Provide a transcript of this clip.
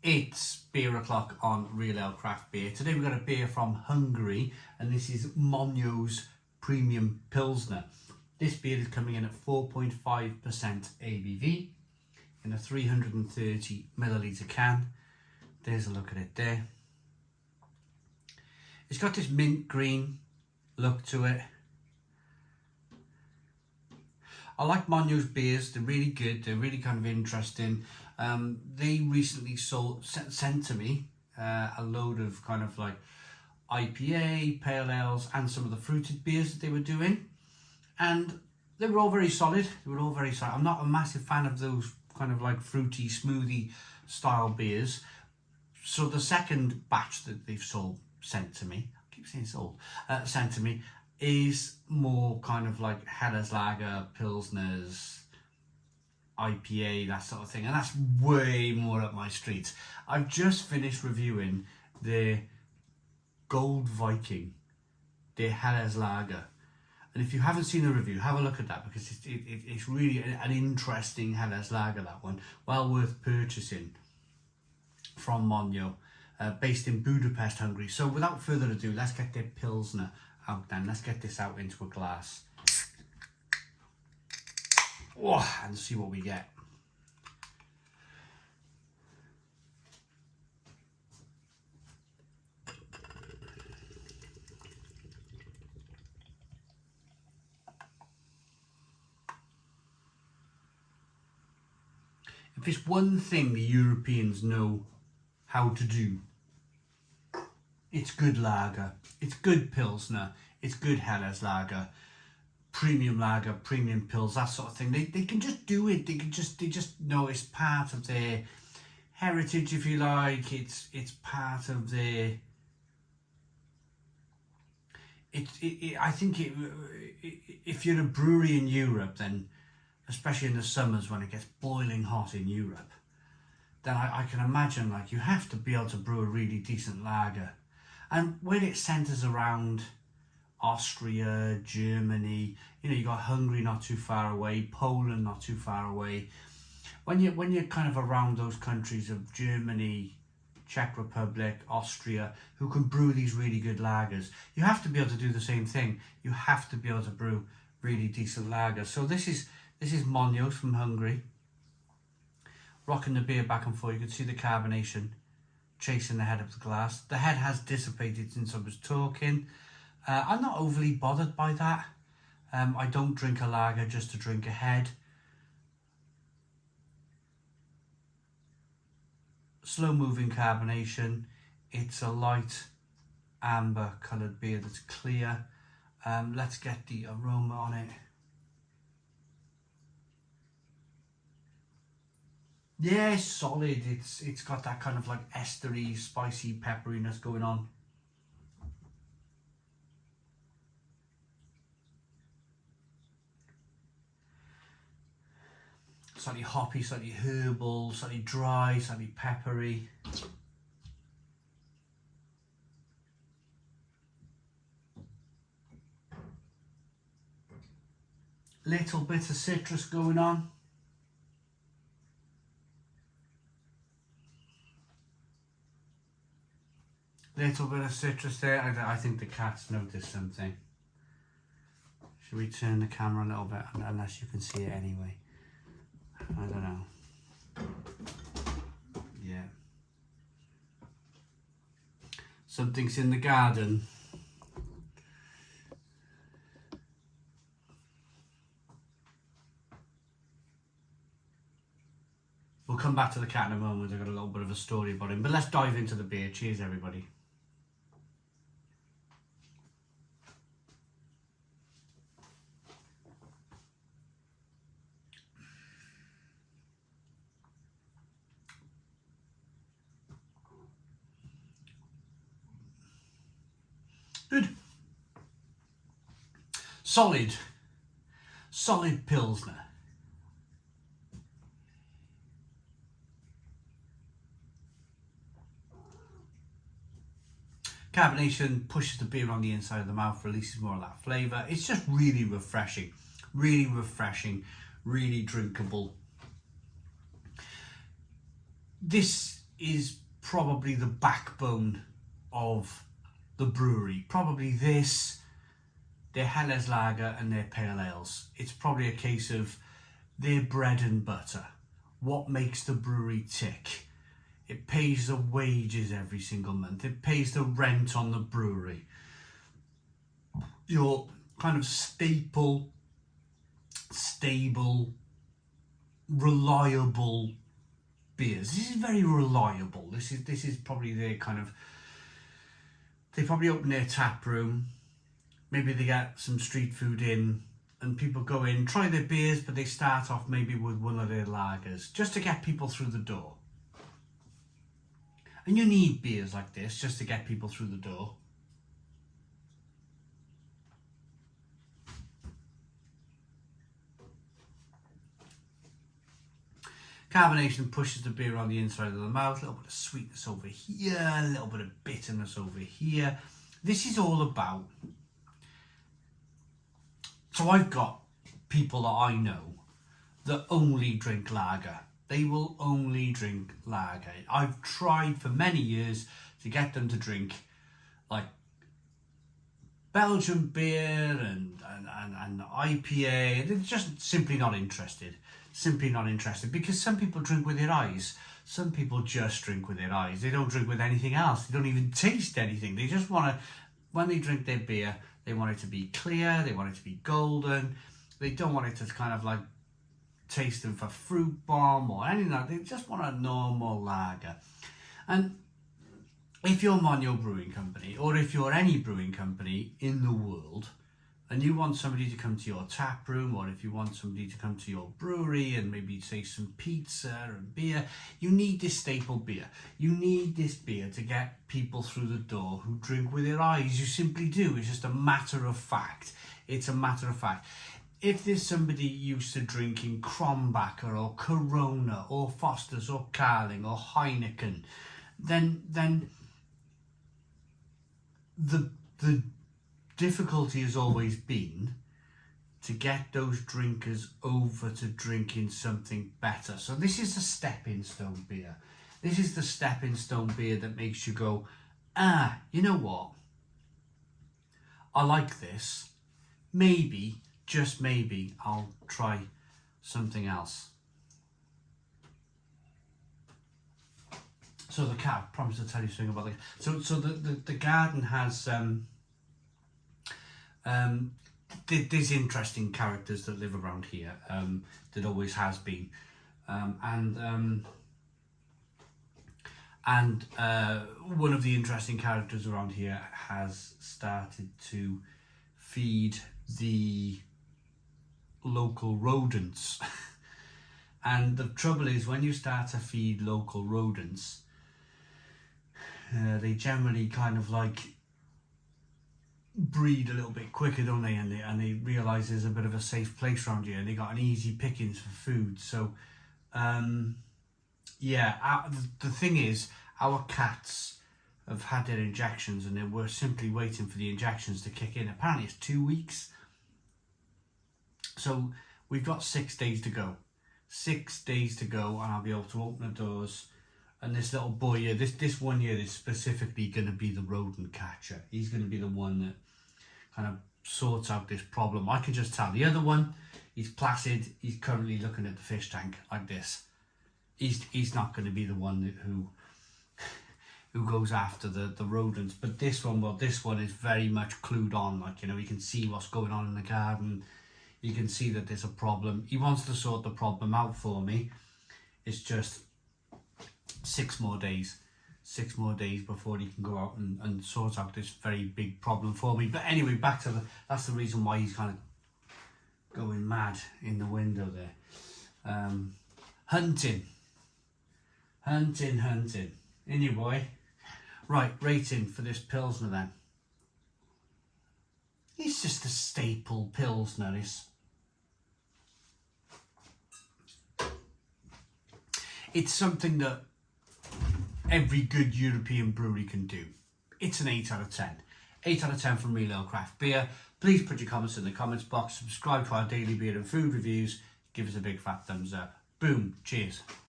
It's beer o'clock on Real Ale Craft Beer. Today we've got a beer from Hungary, and this is Monyo's Premium Pilsner. This beer is coming in at 4.5% ABV in a 330 milliliter can. There's a look at it there. It's got this mint green look to it. I like Monyo's beers, they're really good, they're really kind of interesting. They recently sent to me a load of kind of like IPA, pale ales and some of the fruited beers that they were doing. And they were all very solid, I'm not a massive fan of those kind of like fruity, smoothie style beers. So the second batch that they've sent to me is more kind of like Helles Lager, Pilsners, IPA, that sort of thing, and that's way more up my street. I've just finished reviewing the Gold Viking, the Helles Lager, and if you haven't seen the review, have a look at that, because it's really an interesting Helles Lager, that one, well worth purchasing from Monyo, based in Budapest, Hungary. So without further ado, let's get the Pilsner out then. Let's get this out into a glass. Oh, and see what we get. If there's one thing the Europeans know how to do, it's good lager, it's good Pilsner, it's good Helles Lager, premium pills, that sort of thing. They can just do it. They just know it's part of their heritage, if you like. It's part of their. I think if you're a brewery in Europe, then especially in the summers when it gets boiling hot in Europe, then I can imagine like you have to be able to brew a really decent lager, and when it centres around Austria, Germany, you got Hungary not too far away, Poland not too far away. When you're kind of around those countries of Germany, Czech Republic, Austria, who can brew these really good lagers, you have to be able to do the same thing. You have to be able to brew really decent lagers. So this is Monyo from Hungary. Rocking the beer back and forth. You can see the carbonation chasing the head of the glass. The head has dissipated since I was talking. I'm not overly bothered by that. I don't drink a lager just to drink a head. Slow moving carbonation. It's a light amber coloured beer that's clear. Let's get the aroma on it. Yeah, it's solid. It's got that kind of like estery, spicy pepperiness going on. Slightly hoppy, slightly herbal, slightly dry, slightly peppery. Little bit of citrus going on. Little bit of citrus there. I think the cat's noticed something. Should we turn the camera a little bit, unless you can see it anyway? I don't know. Yeah. Something's in the garden. We'll come back to the cat in a moment. I've got a little bit of a story about him. But let's dive into the beer. Cheers, everybody. Good. Solid Pilsner. Carbonation pushes the beer on the inside of the mouth, releases more of that flavour. It's just really refreshing, really drinkable. This is probably the backbone of the brewery. Probably this, their Helles Lager and their pale ales. It's probably a case of their bread and butter. What makes the brewery tick? It pays the wages every single month. It pays the rent on the brewery. Your kind of staple, stable, reliable beers. This is very reliable. This is probably their kind of. They probably open their tap room. Maybe they get some street food in, and people go in, try their beers, but they start off maybe with one of their lagers just to get people through the door. And you need beers like this just to get people through the door. Carbonation pushes the beer on the inside of the mouth, a little bit of sweetness over here, a little bit of bitterness over here. This is all about... So I've got people that I know that only drink lager. They will only drink lager. I've tried for many years to get them to drink like Belgian beer and IPA. They're just simply not interested. Simply not interested, because some people drink with their eyes. Some people just drink with their eyes. They don't drink with anything else. They don't even taste anything. They just want to, when they drink their beer, they want it to be clear. They want it to be golden. They don't want it to kind of like taste of a fruit bomb or anything like that. They just want a normal lager. And if you're Monyo Brewing Company, or if you're any brewing company in the world, and you want somebody to come to your tap room, or if you want somebody to come to your brewery and maybe say some pizza and beer, you need this staple beer. You need this beer to get people through the door who drink with their eyes. You simply do. It's just a matter of fact. It's a matter of fact. If there's somebody used to drinking Krombacher or Corona or Foster's or Carling or Heineken, then the difficulty has always been to get those drinkers over to drinking something better. So this is the stepping stone beer. This is the stepping stone beer that makes you go, you know what? I like this. Maybe, just maybe, I'll try something else. So the cat, I promised to tell you something about the. So the garden has there's interesting characters that live around here. That always has been, and one of the interesting characters around here has started to feed the local rodents. And the trouble is, when you start to feed local rodents, they generally kind of like breed a little bit quicker, don't they? And they realise there's a bit of a safe place around here, and they got an easy pickings for food. So yeah, the thing is, our cats have had their injections, and we're simply waiting for the injections to kick in. Apparently it's 2 weeks. So we've got 6 days to go. 6 days to go, and I'll be able to open the doors. And this little boy here, this one here is specifically going to be the rodent catcher. He's going to be the one that kind of sorts out this problem. I can just tell. The other one, he's placid. He's currently looking at the fish tank like this. He's not going to be the one who goes after the rodents. But this one, well, this one is very much clued on. Like, you know, he can see what's going on in the garden. You can see that there's a problem. He wants to sort the problem out for me. It's just 6 more days. 6 more days before he can go out and sort out this very big problem for me. But anyway, back to that's the reason why he's kind of going mad in the window there. Hunting. In you, boy. Right, rating for this Pilsner then. It's just a staple Pilsner. It's something that every good European brewery can do. It's an 8 out of 10. 8 out of 10 from Real Ale Craft Beer. Please put your comments in the comments box. Subscribe to our daily beer and food reviews. Give us a big fat thumbs up. Boom. Cheers.